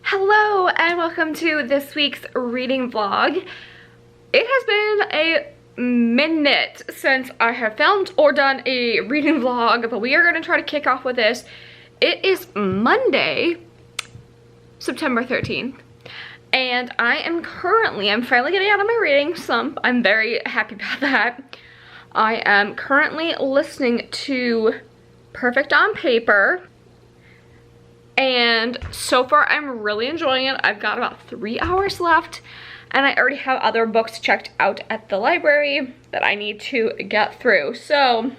Hello and welcome to this week's reading vlog. It has been a minute since I have filmed or done a reading vlog, but we are going to try to kick off with this. It is Monday, September 13th, and I'm finally getting out of my reading slump. I'm very happy about that. I am currently listening to Perfect on Paper. And so far I'm really enjoying it. I've got about 3 hours left and I already have other books checked out at the library that I need to get through. So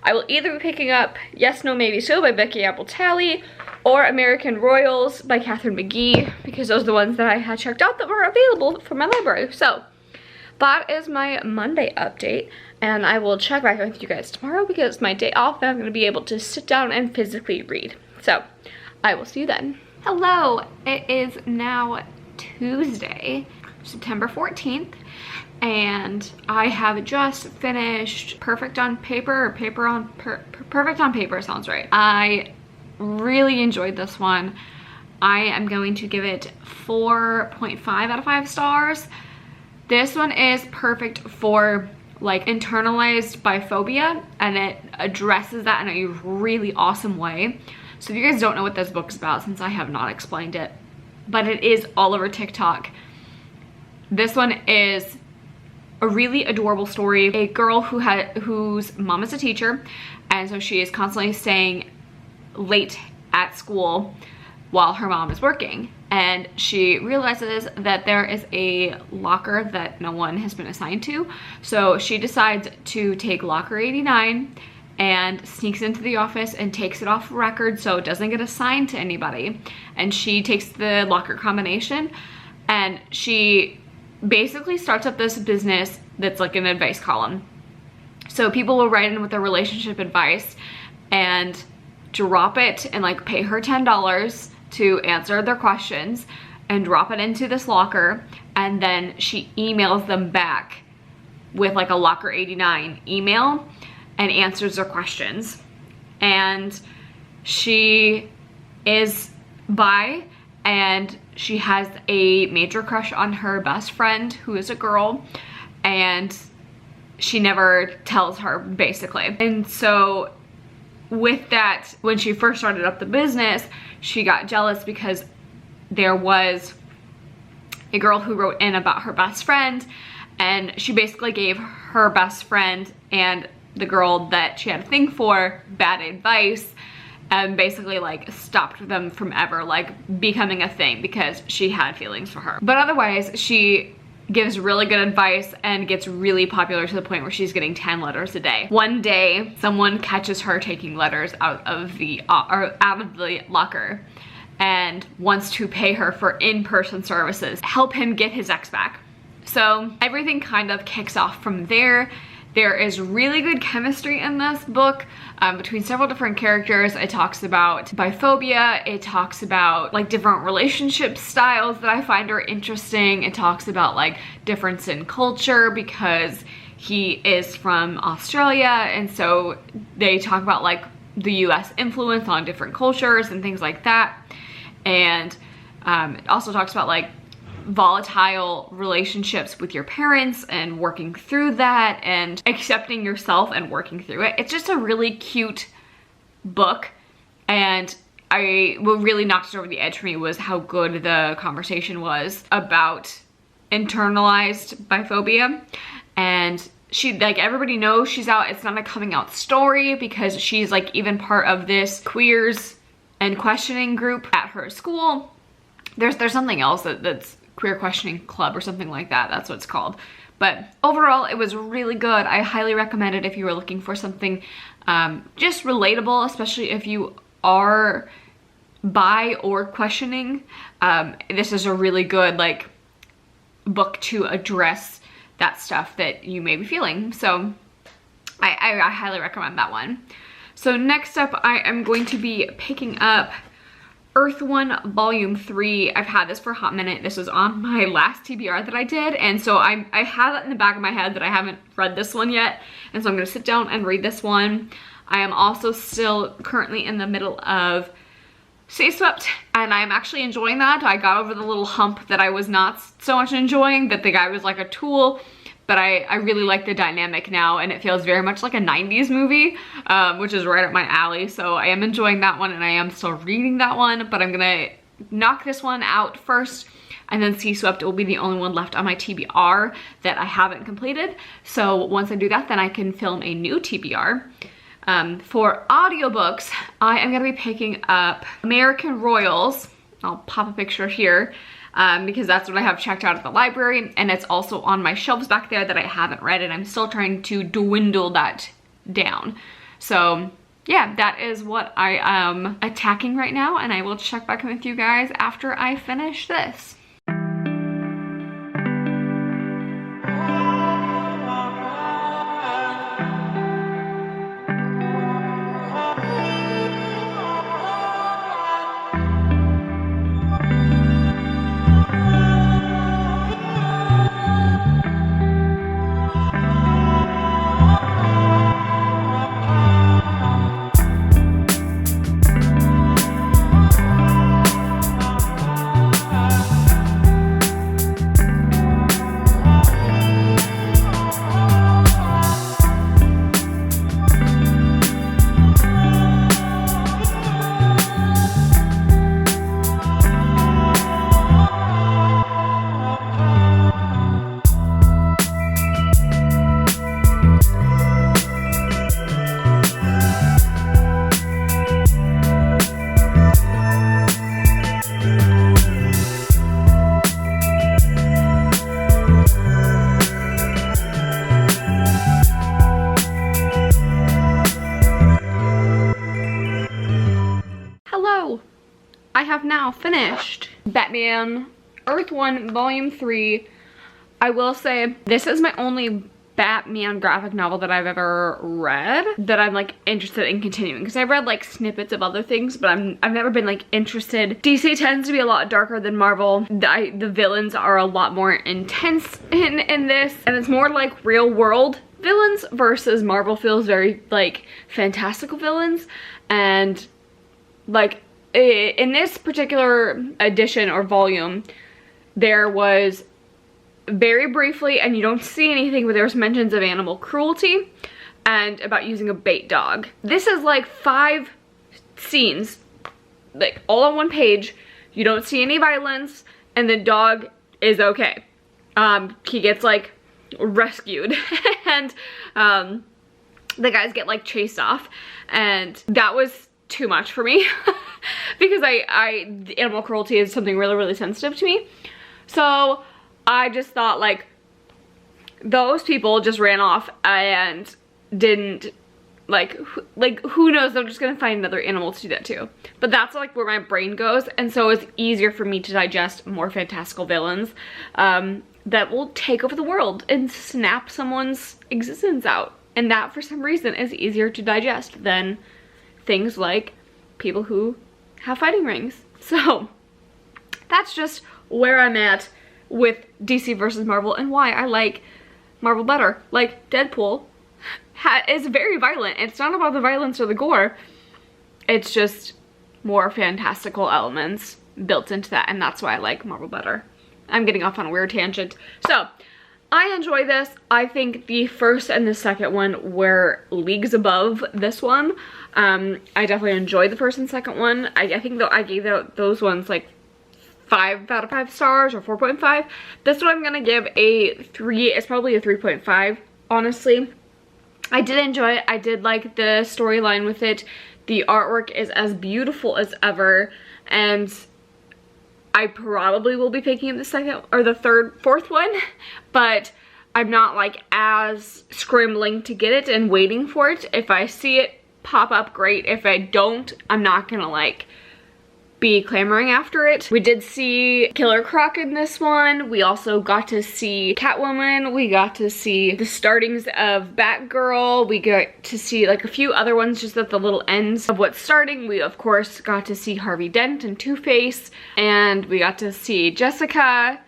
I will either be picking up Yes, No, Maybe So by Becky Apple Talley or American Royals by Catherine McGee, because those are the ones that I had checked out that were available from my library. So that is my Monday update, and I will check back with you guys tomorrow because it's my day off and I'm going to be able to sit down and physically read. So I will see you then. Hello, it is now Tuesday, September 14th, and I have just finished Perfect on Paper, or Perfect on Paper sounds right. I really enjoyed this one. I am going to give it 4.5 out of 5 stars. This one is perfect for like internalized biphobia, and it addresses that in a really awesome way. So if you guys don't know what this book is about, since I have not explained it, but it is all over TikTok. This one is a really adorable story. A girl whose mom is a teacher, and so she is constantly staying late at school while her mom is working. And she realizes that there is a locker that no one has been assigned to. So she decides to take locker 89 and sneaks into the office and takes it off record so it doesn't get assigned to anybody. And she takes the locker combination and she basically starts up this business that's like an advice column. So people will write in with their relationship advice and drop it and like pay her $10 to answer their questions and drop it into this locker, and then she emails them back with like a locker 89 email and answers their questions. And she is bi and she has a major crush on her best friend who is a girl, and she never tells her basically. And so with that, when she first started up the business, she got jealous because there was a girl who wrote in about her best friend, and she basically gave her best friend and the girl that she had a thing for bad advice, and basically like stopped them from ever like becoming a thing because she had feelings for her. But otherwise, she gives really good advice and gets really popular to the point where she's getting 10 letters a day. One day, someone catches her taking letters out of the locker and wants to pay her for in-person services, help him get his ex back. So everything kind of kicks off from there. There is really good chemistry in this book between several different characters. It talks about biphobia. It talks about like different relationship styles that I find are interesting. It talks about like difference in culture because he is from Australia, and so they talk about like the US influence on different cultures and things like that. And it also talks about like volatile relationships with your parents and working through that and accepting yourself and working through it. It's just a really cute book, and what really knocked it over the edge for me was how good the conversation was about internalized biphobia. And she, like, everybody knows she's out. It's not a coming out story because she's like even part of this queers and questioning group at her school. There's something else that's Queer Questioning Club or something like that. That's what it's called. But overall, it was really good. I highly recommend it if you were looking for something just relatable, especially if you are bi or questioning. This is a really good like book to address that stuff that you may be feeling. So I highly recommend that one. So next up, I am going to be picking up Earth One Volume 3. I've had this for a hot minute. This was on my last TBR that I did, and so I have that in the back of my head that I haven't read this one yet, and so I'm going to sit down and read this one. I am also still currently in the middle of Sea Swept, and I'm actually enjoying that. I got over the little hump that I was not so much enjoying, that the guy was like a tool, but I really like the dynamic now, and it feels very much like a 90s movie, which is right up my alley. So I am enjoying that one, and I am still reading that one, but I'm gonna knock this one out first, and then Sea Swept will be the only one left on my TBR that I haven't completed. So once I do that, then I can film a new TBR. For audiobooks, I am gonna be picking up American Royals. I'll pop a picture here because that's what I have checked out at the library, and it's also on my shelves back there that I haven't read, and I'm still trying to dwindle that down. So yeah, that is what I am attacking right now, and I will check back in with you guys after I finish this. I have now finished Batman Earth 1 Volume 3. I will say this is my only Batman graphic novel that I've ever read that I'm like interested in continuing, because I've read like snippets of other things, but I've never been like interested. DC tends to be a lot darker than Marvel. The villains are a lot more intense in this, and it's more like real world villains versus Marvel feels very like fantastical villains. And like in this particular edition or volume, there was very briefly, and you don't see anything, but there's mentions of animal cruelty and about using a bait dog. This is like 5 scenes, like all on one page. You don't see any violence, and the dog is okay. He gets like rescued and the guys get like chased off, and that was too much for me because animal cruelty is something really, really sensitive to me. So I just thought like those people just ran off and didn't like who knows, I'm just gonna find another animal to do that too. But that's like where my brain goes, and so it's easier for me to digest more fantastical villains that will take over the world and snap someone's existence out. And that for some reason is easier to digest than things like people who have fighting rings. So that's just where I'm at with DC versus Marvel, and why I like Marvel better. Like Deadpool is very violent. It's not about the violence or the gore. It's just more fantastical elements built into that, and that's why I like Marvel better. I'm getting off on a weird tangent. So I enjoy this. I think the first and the second one were leagues above this one. I definitely enjoyed the first and second one. I think though I gave those ones like 5 out of 5 stars or 4.5. This one I'm gonna give a 3. It's probably a 3.5, honestly. I did enjoy it. I did like the storyline with it. The artwork is as beautiful as ever, and I probably will be picking up the second or the fourth one, but I'm not like as scrambling to get it and waiting for it. If I see it pop up, great. If I don't, I'm not gonna like be clamoring after it. We did see Killer Croc in this one. We also got to see Catwoman. We got to see the startings of Batgirl. We got to see like a few other ones just at the little ends of what's starting. We of course got to see Harvey Dent and Two-Face, and we got to see Jessica,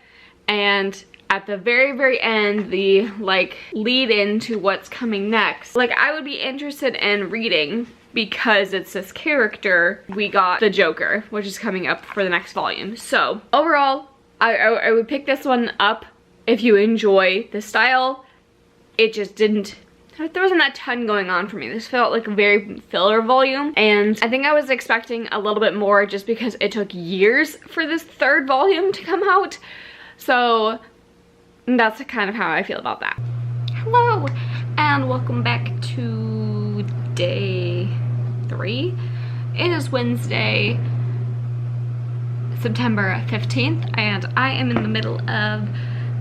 and at the very, very end, the like lead into what's coming next. Like I would be interested in reading because it's this character, we got the Joker, which is coming up for the next volume. So overall, I would pick this one up if you enjoy the style. It just didn't, there wasn't that ton going on for me. This felt like a very filler volume, and I think I was expecting a little bit more just because it took years for this third volume to come out. So that's kind of how I feel about that. Hello, and welcome back to day 3. It is Wednesday, September 15th, and I am in the middle of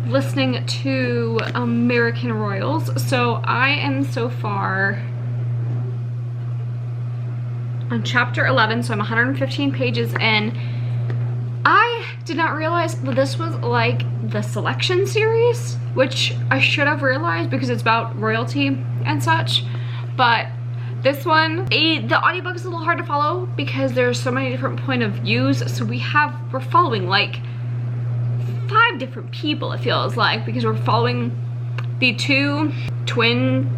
listening to American Royals. So I am so far on chapter 11, so I'm 115 pages in. I did not realize that this was like the selection series, which I should have realized because it's about royalty and such. But this one, the audiobook is a little hard to follow because there's so many different point of views. So we're following like 5 different people, it feels like, because we're following the 2 twin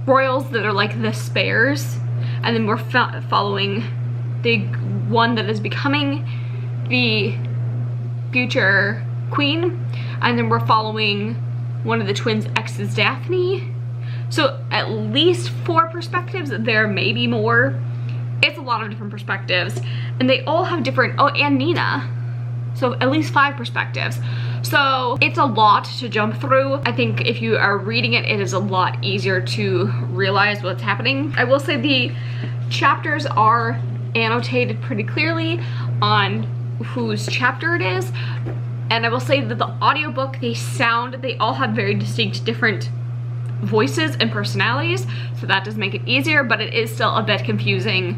royals that are like the spares, and then we're following the one that is becoming the future queen, and then we're following one of the twins' exes, Daphne. So at least 4 perspectives. There may be more. It's a lot of different perspectives, and they all have different, oh, and Nina. So at least 5 perspectives. So it's a lot to jump through. I think if you are reading it, it is a lot easier to realize what's happening. I will say the chapters are annotated pretty clearly on whose chapter it is. And I will say that the audiobook, they all have very distinct different voices and personalities. So that does make it easier, but it is still a bit confusing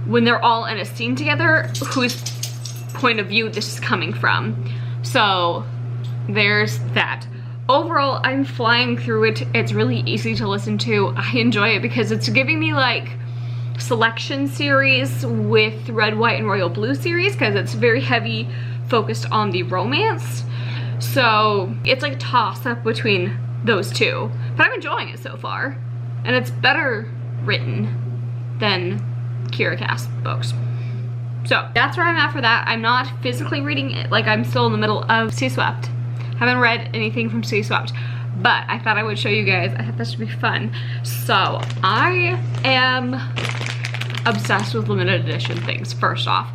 when they're all in a scene together, whose point of view this is coming from. So there's that. Overall, I'm flying through it. It's really easy to listen to. I enjoy it because it's giving me like selection series with Red, White, and Royal Blue series, because it's very heavy focused on the romance. So it's like a toss up between those 2. But I'm enjoying it so far. And it's better written than Kira Cass books. So that's where I'm at for that. I'm not physically reading it, like I'm still in the middle of Sea Swept. Haven't read anything from Sea Swept, but I thought I would show you guys. I thought this would be fun. So I am obsessed with limited edition things, first off.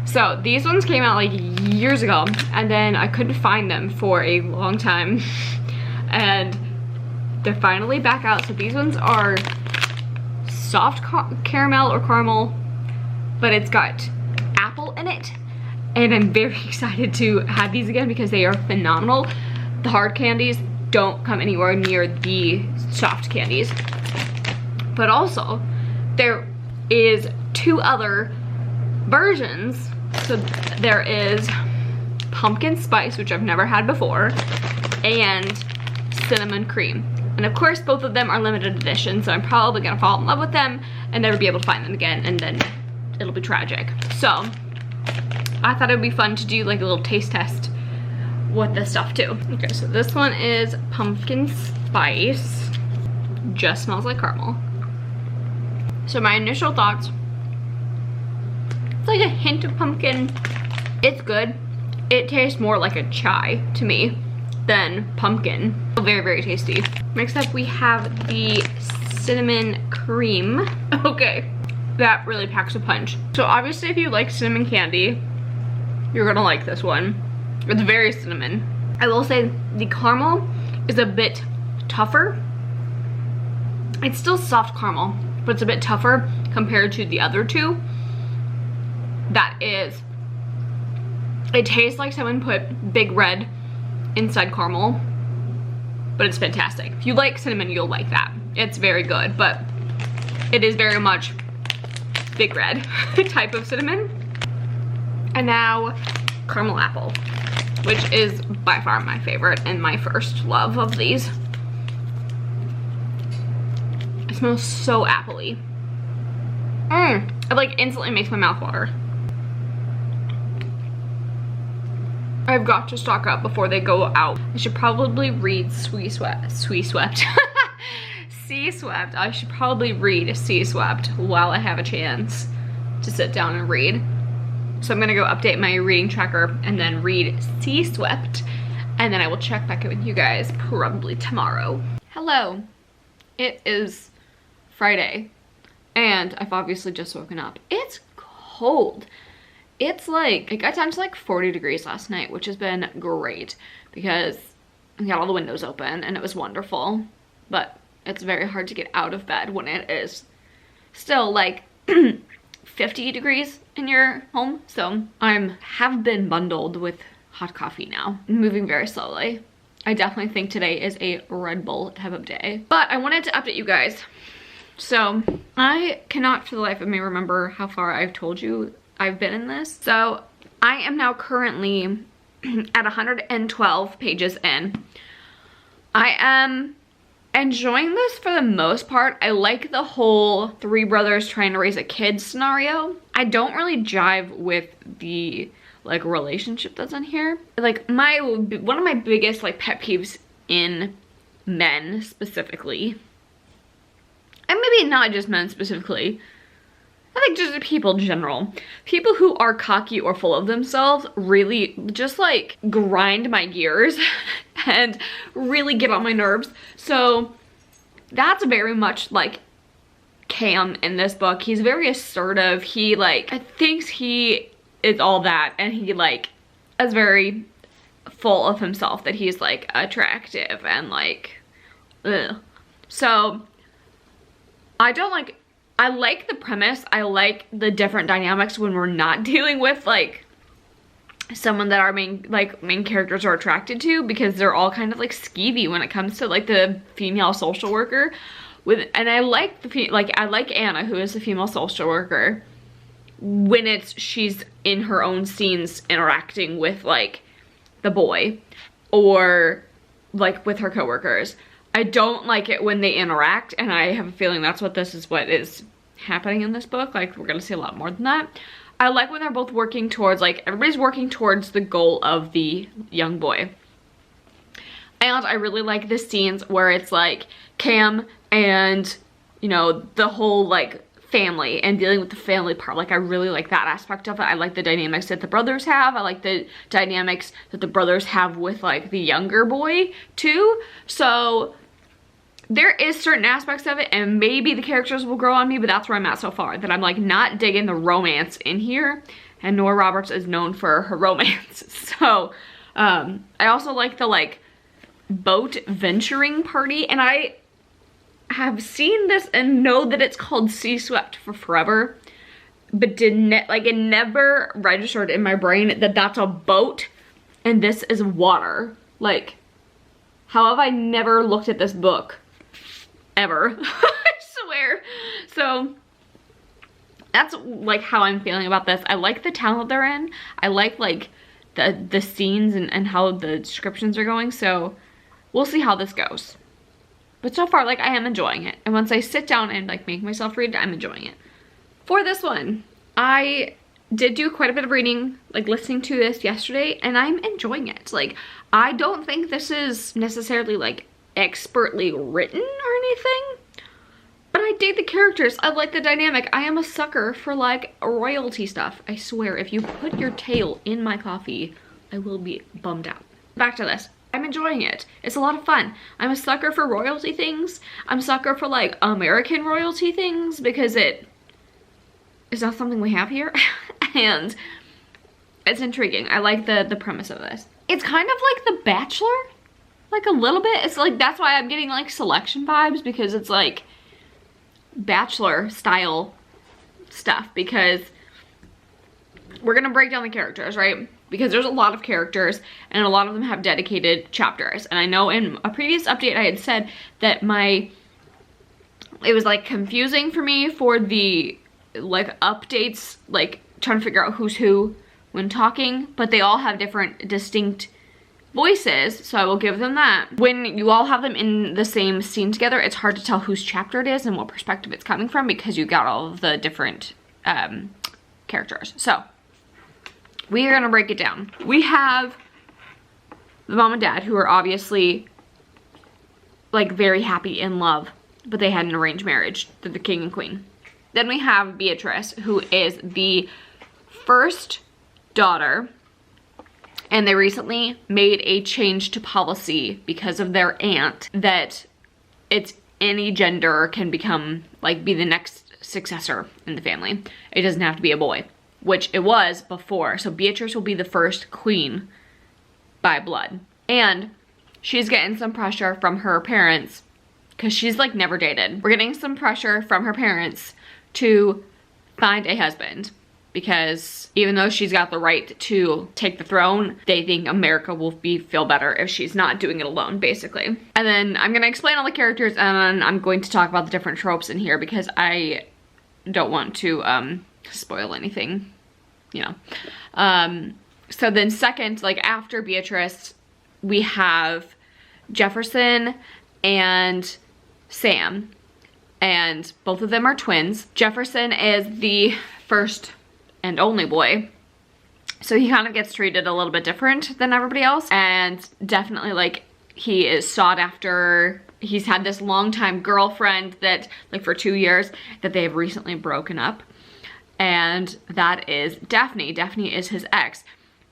So these ones came out like years ago, and then I couldn't find them for a long time. And they're finally back out. So these ones are soft caramel or caramel, but it's got apple in it, and I'm very excited to have these again because they are phenomenal. The hard candies don't come anywhere near the soft candies. But also, there is 2 other versions. So there is pumpkin spice, which I've never had before, and cinnamon cream. And of course, both of them are limited edition, so I'm probably gonna fall in love with them and never be able to find them again, and then it'll be tragic. So I thought it would be fun to do like a little taste test with this stuff too. Okay, so this one is pumpkin spice. Just smells like caramel. So my initial thoughts, it's like a hint of pumpkin. It's good. It tastes more like a chai to me than pumpkin. Very, very tasty. Next up we have the cinnamon cream. Okay. That really packs a punch. So obviously if you like cinnamon candy, you're gonna like this one. It's very cinnamon. I will say the caramel is a bit tougher. It's still soft caramel, but it's a bit tougher compared to the other 2. It tastes like someone put Big Red inside caramel, but it's fantastic. If you like cinnamon, you'll like that. It's very good, but it is very much Big Red type of cinnamon. And now caramel apple, which is by far my favorite and my first love of these. It smells so appley. It like instantly makes my mouth water. I've got to stock up before they go out. I should probably read Sea Swept Sea Swept. I should probably read Sea Swept while I have a chance to sit down and read. So I'm gonna go update my reading tracker and then read Sea Swept, and then I will check back in with you guys probably tomorrow. Hello, it is Friday and I've obviously just woken up. It's cold. It's like, it got down to like 40 degrees last night, which has been great because I got all the windows open and it was wonderful, but it's very hard to get out of bed when it is still like 50 degrees in your home. So I have been bundled with hot coffee now, moving very slowly. I definitely think today is a Red Bull type of day, but I wanted to update you guys. So I cannot for the life of me remember how far I've told you I've been in this. So I am now currently at 112 pages in. I am enjoying this for the most part. I like the whole three brothers trying to raise a kid scenario. I don't really jive with the like relationship that's in here. Like one of my biggest like pet peeves in men specifically, and maybe not just men specifically, I think just people in general, people who are cocky or full of themselves really just like grind my gears and really get on my nerves. So that's very much like Cam in this book. He's very assertive. He like, thinks he is all that, and he like is very full of himself that he's like attractive and like, ugh. So I like the premise. I like the different dynamics when we're not dealing with like someone that our main characters are attracted to, because they're all kind of like skeevy when it comes to like the female social worker. And I like I like Anna, who is the female social worker, when she's in her own scenes interacting with like the boy or like with her coworkers. I don't like it when they interact, and I have a feeling that's what is happening in this book. Like, we're gonna see a lot more than that. I like when they're both working towards, like, everybody's working towards the goal of the young boy. And I really like the scenes where it's like Cam and, you know, the whole like family and dealing with the family part. Like, I really like that aspect of it. I like the dynamics that the brothers have. I like the dynamics that the brothers have with like the younger boy too. So there is certain aspects of it, and maybe the characters will grow on me, but that's where I'm at so far. That I'm like not digging the romance in here, and Nora Roberts is known for her romance. So I also like the like boat venturing party, and I have seen this and know that it's called Sea Swept for forever, but it never registered in my brain that that's a boat and this is water. Like, how have I never looked at this book ever? I swear. So that's like how I'm feeling about this. I like the talent they're in. I like the scenes and how the descriptions are going. So we'll see how this goes. But so far, like, I am enjoying it. And once I sit down and like make myself read it, I'm enjoying it. For this one, I did do quite a bit of reading, like listening to this yesterday, and I'm enjoying it. Like, I don't think this is necessarily like expertly written or anything, but I dig the characters. I like the dynamic. I am a sucker for like royalty stuff. I swear, if you put your tail in my coffee, I will be bummed out. Back to this. I'm enjoying it. It's a lot of fun. I'm a sucker for royalty things. I'm a sucker for like American royalty things because it is not something we have here. And it's intriguing. I like the premise of this. It's kind of like The Bachelor, like a little bit. It's like, that's why I'm getting like Selection vibes, because it's like Bachelor style stuff, because we're gonna break down the characters, right? Because there's a lot of characters and a lot of them have dedicated chapters. And I know in a previous update I had said that it was like confusing for me for the like updates, like trying to figure out who's who when talking, but they all have different distinct voices, so I will give them that. When you all have them in the same scene together, it's hard to tell whose chapter it is and what perspective it's coming from, because you got all of the different characters. So we are gonna break it down. We have the mom and dad, who are obviously like very happy in love, but they had an arranged marriage. They're the king and queen. Then we have Beatrice, who is the first daughter, and they recently made a change to policy because of their aunt that it's any gender can become, like, be the next successor in the family. It doesn't have to be a boy, which it was before. So Beatrice will be the first queen by blood. And she's getting some pressure from her parents because she's like never dated. We're getting some pressure from her parents to find a husband, because even though she's got the right to take the throne, they think America will feel better if she's not doing it alone, basically. And then I'm gonna explain all the characters, and then I'm going to talk about the different tropes in here because I don't want to spoil anything, you know. So then second, like after Beatrice, we have Jefferson and Sam, and both of them are twins. Jefferson is the first and only boy, so he kind of gets treated a little bit different than everybody else, and definitely like he is sought after. He's had this longtime girlfriend that, like, for 2 years, that they have recently broken up, and that is Daphne. Daphne is his ex.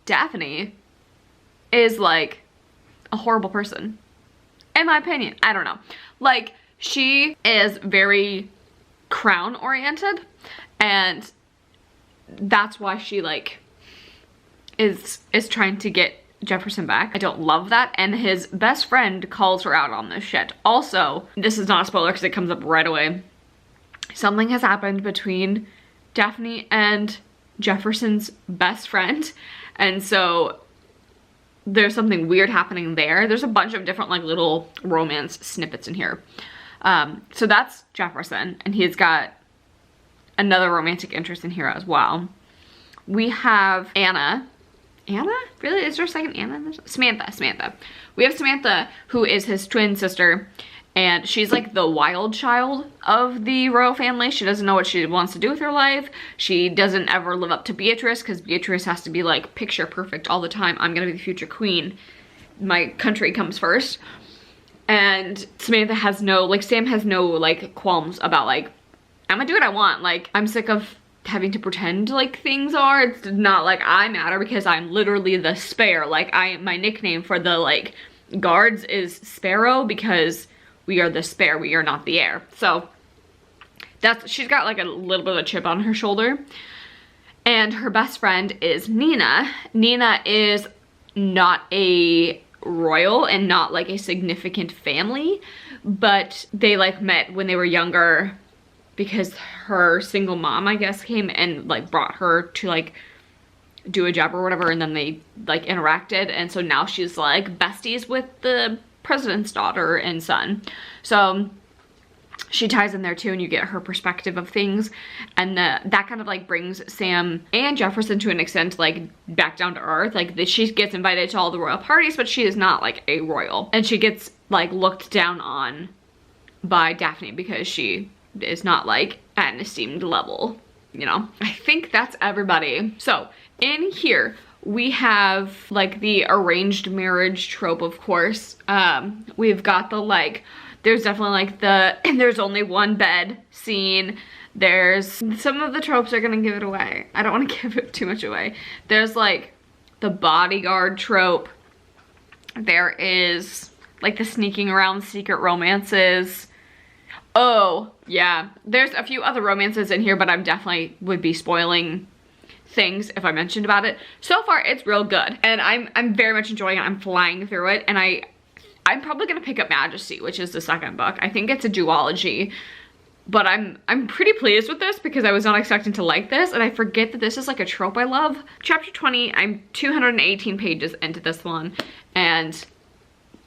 Daphne is like a horrible person, in my opinion. I don't know, like, she is very crown oriented, and that's why she like is trying to get Jefferson back. I don't love that, and his best friend calls her out on this shit. Also, this is not a spoiler because it comes up right away. Something has happened between Daphne and Jefferson's best friend, and so there's something weird happening there. There's a bunch of different like little romance snippets in here. So that's Jefferson, and he's got another romantic interest in here as well. We have Anna. Anna? Really? Is there a second Anna? Samantha. We have Samantha, who is his twin sister, and she's like the wild child of the royal family. She doesn't know what she wants to do with her life. She doesn't ever live up to Beatrice, because Beatrice has to be like picture perfect all the time. I'm gonna be the future queen. My country comes first. And Samantha has no, like, Sam has no like qualms about like, I'm gonna do what I want. Like, I'm sick of having to pretend like things are. It's not like I matter because I'm literally the spare. Like, my nickname for the like guards is Sparrow because we are the spare, we are not the heir. So she's got like a little bit of a chip on her shoulder. And her best friend is Nina. Nina is not a royal and not like a significant family, but they like met when they were younger because her single mom, I guess, came and like brought her to like do a job or whatever, and then they like interacted, and so now she's like besties with the president's daughter and son. So she ties in there too, and you get her perspective of things, and that kind of like brings Sam and Jefferson to an extent like back down to earth. Like, she gets invited to all the royal parties, but she is not like a royal, and she gets like looked down on by Daphne because she is not like at an esteemed level, you know. I think that's everybody. So in here we have like the arranged marriage trope, of course. We've got the like, there's definitely like the there's only one bed scene. There's some of the tropes are gonna give it away. I don't want to give it too much away. There's like the bodyguard trope. There is like the sneaking around secret romances. Oh yeah, there's a few other romances in here, but I definitely would be spoiling things if I mentioned about it. So far it's real good, and I'm very much enjoying it. I'm flying through it, and I'm probably gonna pick up Majesty, which is the second book. I think it's a duology, but I'm pretty pleased with this because I was not expecting to like this, and I forget that this is like a trope I love. Chapter 20, I'm 218 pages into this one, and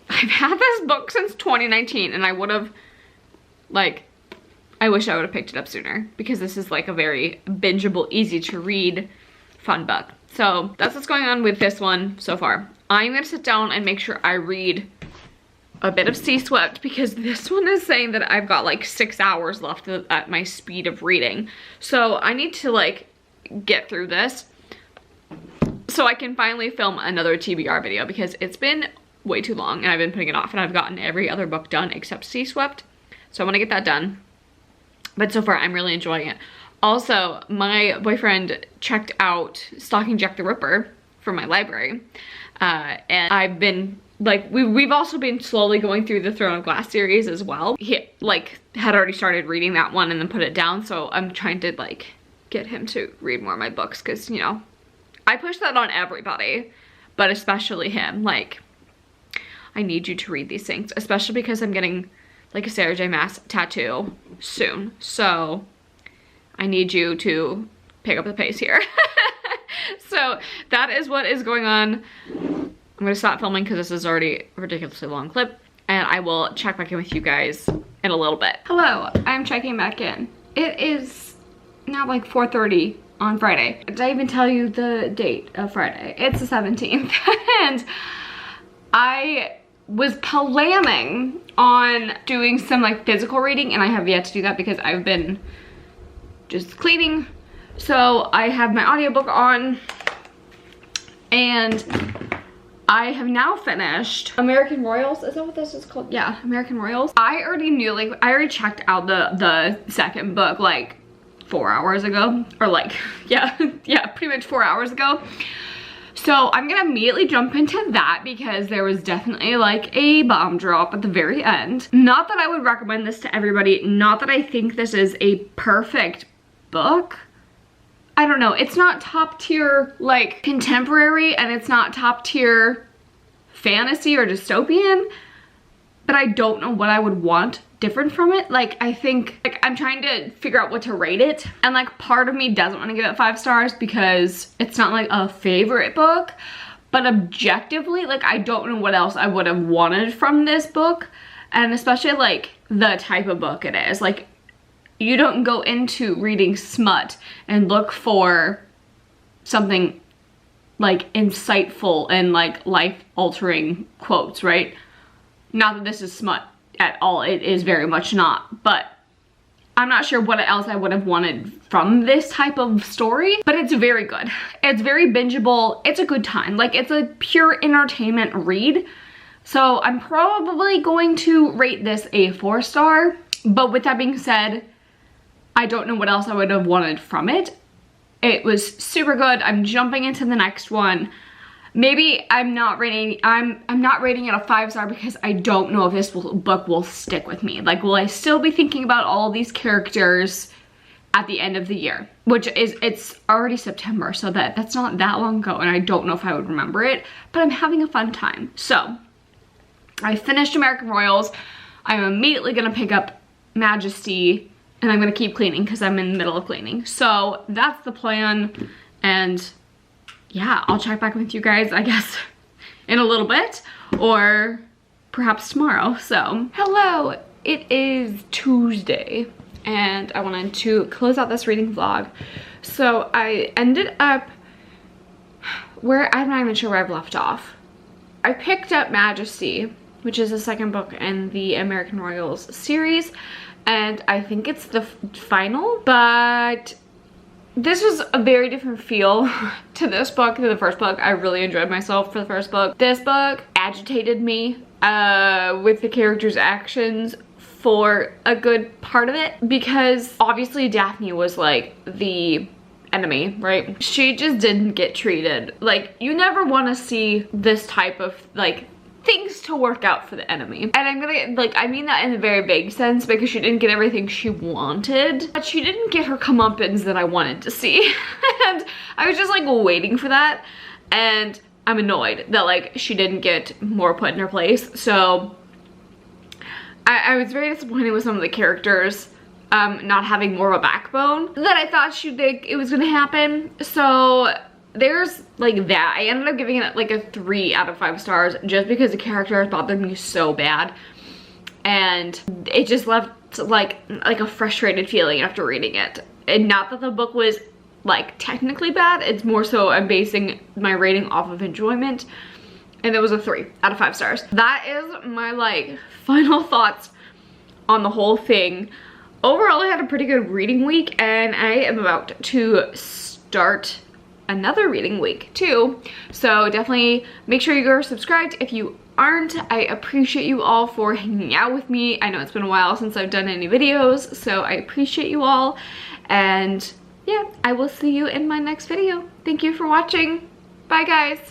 I've had this book since 2019, and I would have, like, I wish I would have picked it up sooner because this is like a very bingeable, easy to read, fun book. So that's what's going on with this one so far. I'm gonna sit down and make sure I read a bit of Sea Swept because this one is saying that I've got like 6 hours left at my speed of reading. So I need to like get through this so I can finally film another TBR video because it's been way too long and I've been putting it off, and I've gotten every other book done except Sea Swept. So I want to get that done. But so far, I'm really enjoying it. Also, my boyfriend checked out Stalking Jack the Ripper from my library. And I've been, like, we've also been slowly going through the Throne of Glass series as well. He, like, had already started reading that one and then put it down. So I'm trying to, like, get him to read more of my books. Because, you know, I push that on everybody. But especially him. Like, I need you to read these things. Especially because I'm getting, like, a Sarah J. Maas tattoo soon. So I need you to pick up the pace here. So that is what is going on. I'm gonna stop filming because this is already a ridiculously long clip, and I will check back in with you guys in a little bit. Hello, I'm checking back in. It is now like 4:30 on Friday. Did I even tell you the date of Friday? It's the 17th. And I was planning on doing some like physical reading, and I have yet to do that because I've been just cleaning. So I have my audiobook on, and I have now finished American Royals. Is that what this is called? Yeah, American Royals. I already knew, like, I already checked out the second book like 4 hours ago, or like, yeah, pretty much 4 hours ago. So I'm gonna immediately jump into that because there was definitely like a bomb drop at the very end. Not that I would recommend this to everybody, not that I think this is a perfect book. I don't know, it's not top tier like contemporary, and it's not top tier fantasy or dystopian, but I don't know what I would want different from it. Like, I think, like, I'm trying to figure out what to rate it, and like part of me doesn't want to give it 5 stars because it's not like a favorite book, but objectively, like, I don't know what else I would have wanted from this book, and especially like the type of book it is. Like, you don't go into reading smut and look for something like insightful and like life-altering quotes, right? Not that this is smut at all, it is very much not, but I'm not sure what else I would have wanted from this type of story, but it's very good. It's very bingeable, it's a good time. Like, it's a pure entertainment read. So I'm probably going to rate this a 4 star, but with that being said, I don't know what else I would have wanted from it. It was super good. I'm jumping into the next one. Maybe I'm not rating it a 5 star because I don't know if this book will stick with me. Like, will I still be thinking about all these characters at the end of the year? Which is, it's already September, so that's not that long ago, and I don't know if I would remember it, but I'm having a fun time. So, I finished American Royals. I'm immediately gonna pick up Majesty, and I'm gonna keep cleaning because I'm in the middle of cleaning. So that's the plan, and yeah, I'll check back with you guys, I guess, in a little bit, or perhaps tomorrow. So, hello, it is Tuesday, and I wanted to close out this reading vlog. So I ended up where, I'm not even sure where I've left off. I picked up Majesty, which is the second book in the American Royals series, and I think it's the final, but this was a very different feel to this book than the first book. I really enjoyed myself for the first book. This book agitated me with the characters' actions for a good part of it, because obviously Daphne was like the enemy, right? She just didn't get treated. Like, you never want to see this type of like things to work out for the enemy. And I'm gonna, like, I mean that in a very vague sense because she didn't get everything she wanted, but she didn't get her comeuppance that I wanted to see. And I was just like waiting for that, and I'm annoyed that like she didn't get more put in her place. So I was very disappointed with some of the characters not having more of a backbone that I thought it was gonna happen. So there's like that. I ended up giving it like a 3 out of 5 stars just because the characters bothered me so bad, and it just left like a frustrated feeling after reading it. And not that the book was like technically bad, it's more so I'm basing my rating off of enjoyment, and it was a 3 out of 5 stars. That is my like final thoughts on the whole thing. Overall, I had a pretty good reading week, and I am about to start another reading week too. So definitely make sure you are subscribed if you aren't. I appreciate you all for hanging out with me. I know it's been a while since I've done any videos, so I appreciate you all. And yeah, I will see you in my next video. Thank you for watching. Bye guys.